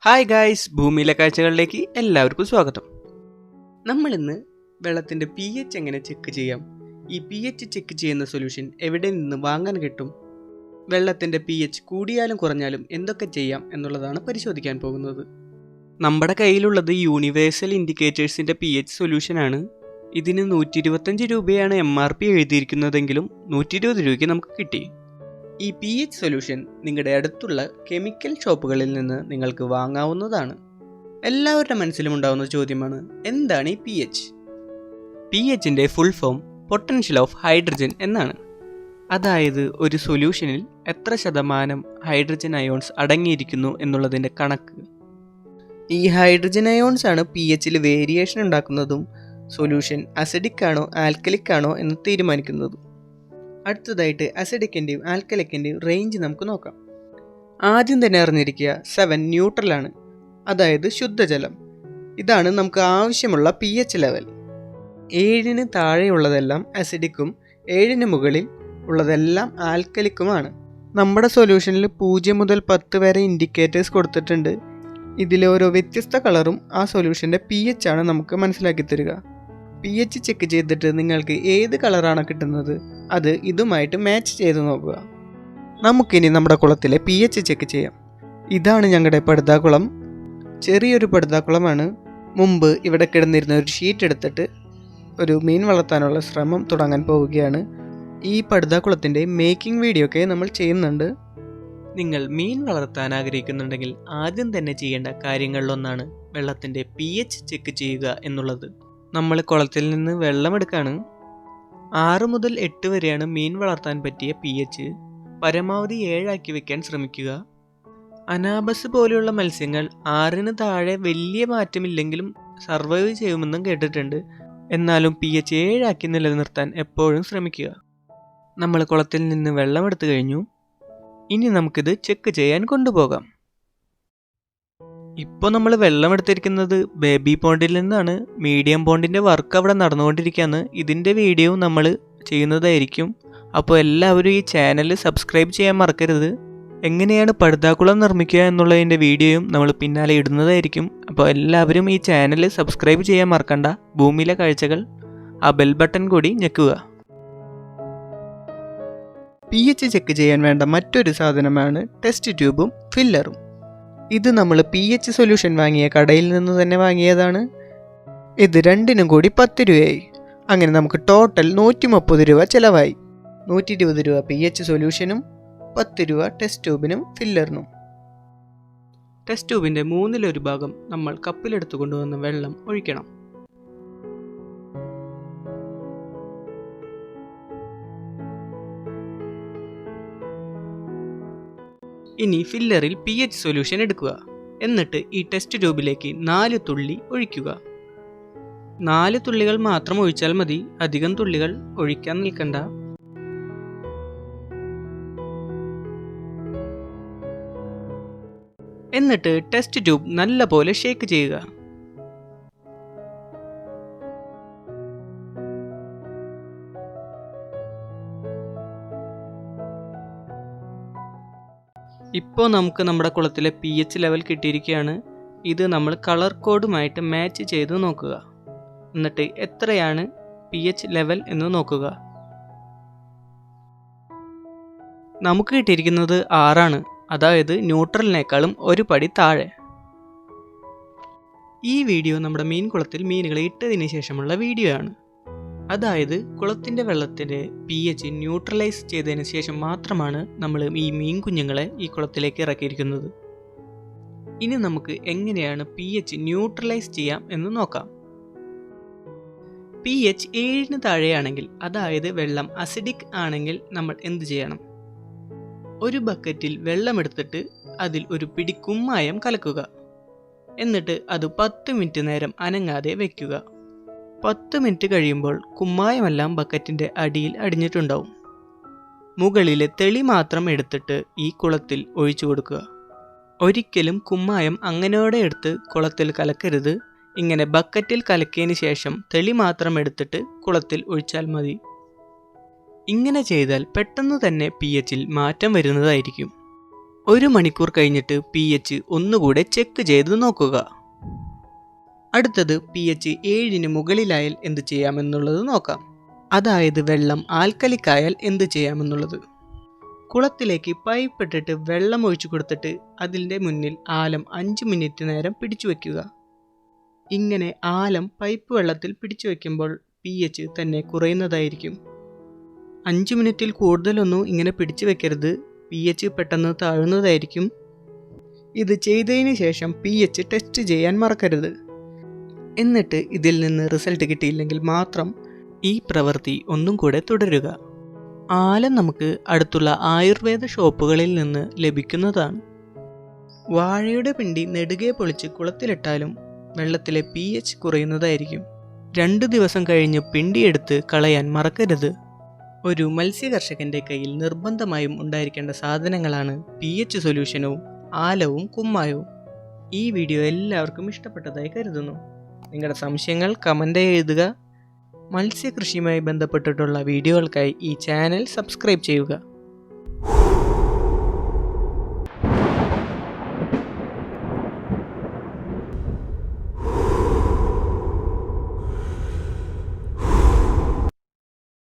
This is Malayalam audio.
ഹായ് ഗായ്സ്, ഭൂമിയിലെ കാഴ്ചകളിലേക്ക് എല്ലാവർക്കും സ്വാഗതം. നമ്മളിന്ന് വെള്ളത്തിൻ്റെ pH എങ്ങനെ ചെക്ക് ചെയ്യാം, ഈ pH ചെക്ക് ചെയ്യുന്ന സൊല്യൂഷൻ എവിടെ നിന്ന് വാങ്ങാൻ കിട്ടും, വെള്ളത്തിൻ്റെ pH കൂടിയാലും കുറഞ്ഞാലും എന്തൊക്കെ ചെയ്യാം എന്നുള്ളതാണ് പരിശോധിക്കാൻ പോകുന്നത്. നമ്മുടെ കയ്യിലുള്ളത് യൂണിവേഴ്സൽ ഇൻഡിക്കേറ്റേഴ്സിൻ്റെ pH സൊല്യൂഷനാണ്. ഇതിന് 125 രൂപയാണ് MRP എഴുതിയിരിക്കുന്നതെങ്കിലും 120 രൂപയ്ക്ക് നമുക്ക് കിട്ടി. ഈ pH സൊല്യൂഷൻ നിങ്ങളുടെ അടുത്തുള്ള കെമിക്കൽ ഷോപ്പുകളിൽ നിന്ന് നിങ്ങൾക്ക് വാങ്ങാവുന്നതാണ്. എല്ലാവരുടെ മനസ്സിലും ഉണ്ടാകുന്ന ചോദ്യമാണ്, എന്താണ് ഈ pH? pHൻ്റെ full form potential of hydrogen എന്നാണ്. അതായത് ഒരു സൊല്യൂഷനിൽ എത്ര ശതമാനം ഹൈഡ്രജൻ അയോൺസ് അടങ്ങിയിരിക്കുന്നു എന്നുള്ളതിൻ്റെ കണക്ക്. ഈ ഹൈഡ്രജൻ അയോൺസ് ആണ് pHൽ വേരിയേഷൻ ഉണ്ടാക്കുന്നതും സൊല്യൂഷൻ അസിഡിക് ആണോ ആൽക്കലിക് ആണോ എന്ന് തീരുമാനിക്കുന്നതും. അടുത്തതായിട്ട് അസിഡിക്കിൻ്റെയും ആൽക്കലിക്കിൻ്റെയും റേഞ്ച് നമുക്ക് നോക്കാം. ആദ്യം തന്നെ അറിഞ്ഞിരിക്കുക 7 ന്യൂട്രലാണ്, അതായത് ശുദ്ധജലം. ഇതാണ് നമുക്ക് ആവശ്യമുള്ള pH ലെവൽ. 7ന് താഴെയുള്ളതെല്ലാം അസിഡിക്കും 7ന് മുകളിൽ ഉള്ളതെല്ലാം ആൽക്കലിക്കുമാണ്. നമ്മുടെ സൊല്യൂഷനിൽ 0 മുതൽ 10 വരെ ഇൻഡിക്കേറ്റേഴ്സ് കൊടുത്തിട്ടുണ്ട്. ഇതിലെ ഓരോ വ്യത്യസ്ത കളറും ആ സൊല്യൂഷൻ്റെ pH ആണ് നമുക്ക് മനസ്സിലാക്കി തരിക. pH ചെക്ക് ചെയ്തിട്ട് നിങ്ങൾക്ക് ഏത് കളറാണ് കിട്ടുന്നത് അത് ഇതുമായിട്ട് മാച്ച് ചെയ്ത് നോക്കുക. നമുക്കിനി നമ്മുടെ കുളത്തിലെ pH ചെക്ക് ചെയ്യാം. ഇതാണ് ഞങ്ങളുടെ പടുതാക്കുളം. ചെറിയൊരു പടുതാക്കുളമാണ്. മുമ്പ് ഇവിടെ കിടന്നിരുന്ന ഒരു ഷീറ്റ് എടുത്തിട്ട് ഒരു മീൻ വളർത്താനുള്ള ശ്രമം തുടങ്ങാൻ പോവുകയാണ്. ഈ പടുതാക്കുളത്തിൻ്റെ മേക്കിംഗ് വീഡിയോ ഒക്കെ നമ്മൾ ചെയ്യുന്നുണ്ട്. നിങ്ങൾ മീൻ വളർത്താൻ ആഗ്രഹിക്കുന്നുണ്ടെങ്കിൽ ആദ്യം തന്നെ ചെയ്യേണ്ട കാര്യങ്ങളിലൊന്നാണ് വെള്ളത്തിൻ്റെ pH ചെക്ക് ചെയ്യുക എന്നുള്ളത്. നമ്മൾ കുളത്തിൽ നിന്ന് വെള്ളമെടുക്കാണ്. 6 മുതൽ 8 വരെയാണ് മീൻ വളർത്താൻ പറ്റിയ pH. പരമാവധി 7 ആക്കി വെക്കാൻ ശ്രമിക്കുക. അനാബസ് പോലെയുള്ള മത്സ്യങ്ങൾ 6ന് താഴെ വലിയ മാറ്റമില്ലെങ്കിലും സർവൈവ് ചെയ്യുമെന്നും കേട്ടിട്ടുണ്ട്. എന്നാലും pH 7 ആക്കി നിലനിർത്താൻ എപ്പോഴും ശ്രമിക്കുക. നമ്മൾ കുളത്തിൽ നിന്ന് വെള്ളമെടുത്തു കഴിഞ്ഞു. ഇനി നമുക്കിത് ചെക്ക് ചെയ്യാൻ കൊണ്ടുപോകാം. ഇപ്പോൾ നമ്മൾ വെള്ളമെടുത്തിരിക്കുന്നത് ബേബി പോണ്ടിൽ നിന്നാണ്. മീഡിയം പോണ്ടിൻ്റെ വർക്ക് അവിടെ നടന്നുകൊണ്ടിരിക്കുകയാണ്. ഇതിൻ്റെ വീഡിയോ നമ്മൾ ചെയ്യുന്നതായിരിക്കും. അപ്പോൾ എല്ലാവരും ഈ ചാനൽ സബ്സ്ക്രൈബ് ചെയ്യാൻ മറക്കരുത്. എങ്ങനെയാണ് പടുതാക്കുളം നിർമ്മിക്കുക എന്നുള്ളതിൻ്റെ വീഡിയോയും നമ്മൾ പിന്നാലെ ഇടുന്നതായിരിക്കും. അപ്പോൾ എല്ലാവരും ഈ ചാനൽ സബ്സ്ക്രൈബ് ചെയ്യാൻ മറക്കണ്ട. ഭൂമിയിലെ കാഴ്ചകൾ ആ ബെൽ ബട്ടൺ കൂടി ഞെക്കുക. pH ചെക്ക് ചെയ്യാൻ വേണ്ട മറ്റൊരു സാധനമാണ് ടെസ്റ്റ് ട്യൂബും ഫില്ലറും. ഇത് നമ്മൾ pH സൊല്യൂഷൻ വാങ്ങിയ കടയിൽ നിന്ന് തന്നെ വാങ്ങിയതാണ്. ഇത് രണ്ടിനും കൂടി 10 രൂപയായി. അങ്ങനെ നമുക്ക് ടോട്ടൽ 130 രൂപ ചിലവായി. 120 രൂപ pH സൊല്യൂഷനും 10 രൂപ ടെസ്റ്റ് ട്യൂബിനും ഫില്ലറിനും. ടെസ്റ്റ് ട്യൂബിൻ്റെ 1/3 ഭാഗം നമ്മൾ കപ്പിലെടുത്തു കൊണ്ടുവന്ന വെള്ളം ഒഴിക്കണം. ഇനി ഫില്ലറിൽ pH സൊല്യൂഷൻ എടുക്കുക. എന്നിട്ട് ഈ ടെസ്റ്റ് ട്യൂബിലേക്ക് 4 തുള്ളി ഒഴിക്കുക. 4 തുള്ളികൾ മാത്രം ഒഴിച്ചാൽ മതി, അധികം തുള്ളികൾ ഒഴിക്കാൻ നിൽക്കണ്ട. എന്നിട്ട് ടെസ്റ്റ് ട്യൂബ് നല്ലപോലെ ഷേക്ക് ചെയ്യുക. ഇപ്പോൾ നമുക്ക് നമ്മുടെ കുളത്തിലെ pH ലെവൽ കിട്ടിയിരിക്കുകയാണ്. ഇത് നമ്മൾ കളർ കോഡുമായിട്ട് മാച്ച് ചെയ്ത് നോക്കുക. എന്നിട്ട് എത്രയാണ് pH ലെവൽ എന്ന് നോക്കുക. നമുക്ക് കിട്ടിയിരിക്കുന്നത് 6ആണ്, അതായത് ന്യൂട്രലിനേക്കാളും ഒരു പടി താഴെ. ഈ വീഡിയോ നമ്മുടെ മീൻ കുളത്തിൽ മീനുകളെ ഇട്ടതിന് ശേഷമുള്ള വീഡിയോ ആണ്. അതായത് കുളത്തിൻ്റെ വെള്ളത്തിൻ്റെ pH ന്യൂട്രലൈസ് ചെയ്തതിന് ശേഷം മാത്രമാണ് നമ്മൾ ഈ മീൻ കുഞ്ഞുങ്ങളെ ഈ കുളത്തിലേക്ക് ഇറക്കിയിരിക്കുന്നത്. ഇനി നമുക്ക് എങ്ങനെയാണ് pH ന്യൂട്രലൈസ് ചെയ്യാം എന്ന് നോക്കാം. pH 7ന് താഴെയാണെങ്കിൽ, അതായത് വെള്ളം അസിഡിക് ആണെങ്കിൽ നമ്മൾ എന്ത് ചെയ്യണം? ഒരു ബക്കറ്റിൽ വെള്ളമെടുത്തിട്ട് അതിൽ ഒരു പിടി കുമ്മായം കലക്കുക. എന്നിട്ട് അത് 10 മിനിറ്റ് നേരം അനങ്ങാതെ വയ്ക്കുക. 10 മിനിറ്റ് കഴിയുമ്പോൾ കുമ്മായമെല്ലാം ബക്കറ്റിൻ്റെ അടിയിൽ അടിഞ്ഞിട്ടുണ്ടാവും. മുകളിലെ തെളി മാത്രം എടുത്തിട്ട് ഈ കുളത്തിൽ ഒഴിച്ചു കൊടുക്കുക. ഒരിക്കലും കുമ്മായം അങ്ങനെയോടെ എടുത്ത് കുളത്തിൽ കലക്കരുത്. ഇങ്ങനെ ബക്കറ്റിൽ കലക്കിയതിന് ശേഷം തെളി മാത്രം എടുത്തിട്ട് കുളത്തിൽ ഒഴിച്ചാൽ മതി. ഇങ്ങനെ ചെയ്താൽ പെട്ടെന്ന് തന്നെ pHൽ മാറ്റം വരുന്നതായിരിക്കും. 1 മണിക്കൂർ കഴിഞ്ഞിട്ട് pH ഒന്നുകൂടെ ചെക്ക് ചെയ്ത് നോക്കുക. അടുത്തത് pH 7ന് മുകളിലായാൽ എന്ത് ചെയ്യാമെന്നുള്ളത് നോക്കാം. അതായത് വെള്ളം ആൽക്കലിക്കായാൽ എന്ത് ചെയ്യാമെന്നുള്ളത്. കുളത്തിലേക്ക് പൈപ്പ് ഇട്ടിട്ട് വെള്ളം ഒഴിച്ചു കൊടുത്തിട്ട് അതിൻ്റെ മുന്നിൽ ആലം 5 മിനിറ്റ് നേരം പിടിച്ചു വയ്ക്കുക. ഇങ്ങനെ ആലം പൈപ്പ് വെള്ളത്തിൽ പിടിച്ചു വയ്ക്കുമ്പോൾ pH തന്നെ കുറയുന്നതായിരിക്കും. 5 മിനിറ്റിൽ കൂടുതലൊന്നും ഇങ്ങനെ പിടിച്ചു വെക്കരുത്, pH പെട്ടെന്ന് താഴുന്നതായിരിക്കും. ഇത് ചെയ്തതിന് ശേഷം pH ടെസ്റ്റ് ചെയ്യാൻ മറക്കരുത്. എന്നിട്ട് ഇതിൽ നിന്ന് റിസൾട്ട് കിട്ടിയില്ലെങ്കിൽ മാത്രം ഈ പ്രവൃത്തി ഒന്നും കൂടെ തുടരുക. ആലം നമുക്ക് അടുത്തുള്ള ആയുർവേദ ഷോപ്പുകളിൽ നിന്ന് ലഭിക്കുന്നതാണ്. വാഴയുടെ പിണ്ടി നെടുകെ പൊളിച്ച് കുളത്തിലിട്ടാലും വെള്ളത്തിലെ pH കുറയുന്നതായിരിക്കും. 2 ദിവസം കഴിഞ്ഞ് പിണ്ടിയെടുത്ത് കളയാൻ മറക്കരുത്. ഒരു മത്സ്യകർഷകൻ്റെ കയ്യിൽ നിർബന്ധമായും ഉണ്ടായിരിക്കേണ്ട സാധനങ്ങളാണ് pH സൊല്യൂഷനും ആലവും കുമ്മായവും. ഈ വീഡിയോ എല്ലാവർക്കും ഇഷ്ടപ്പെട്ടതായി കരുതുന്നു. നിങ്ങളുടെ സംശയങ്ങൾ കമൻ്റായി എഴുതുക. മത്സ്യകൃഷിയുമായി ബന്ധപ്പെട്ടിട്ടുള്ള വീഡിയോകൾക്കായി ഈ ചാനൽ സബ്സ്ക്രൈബ് ചെയ്യുക.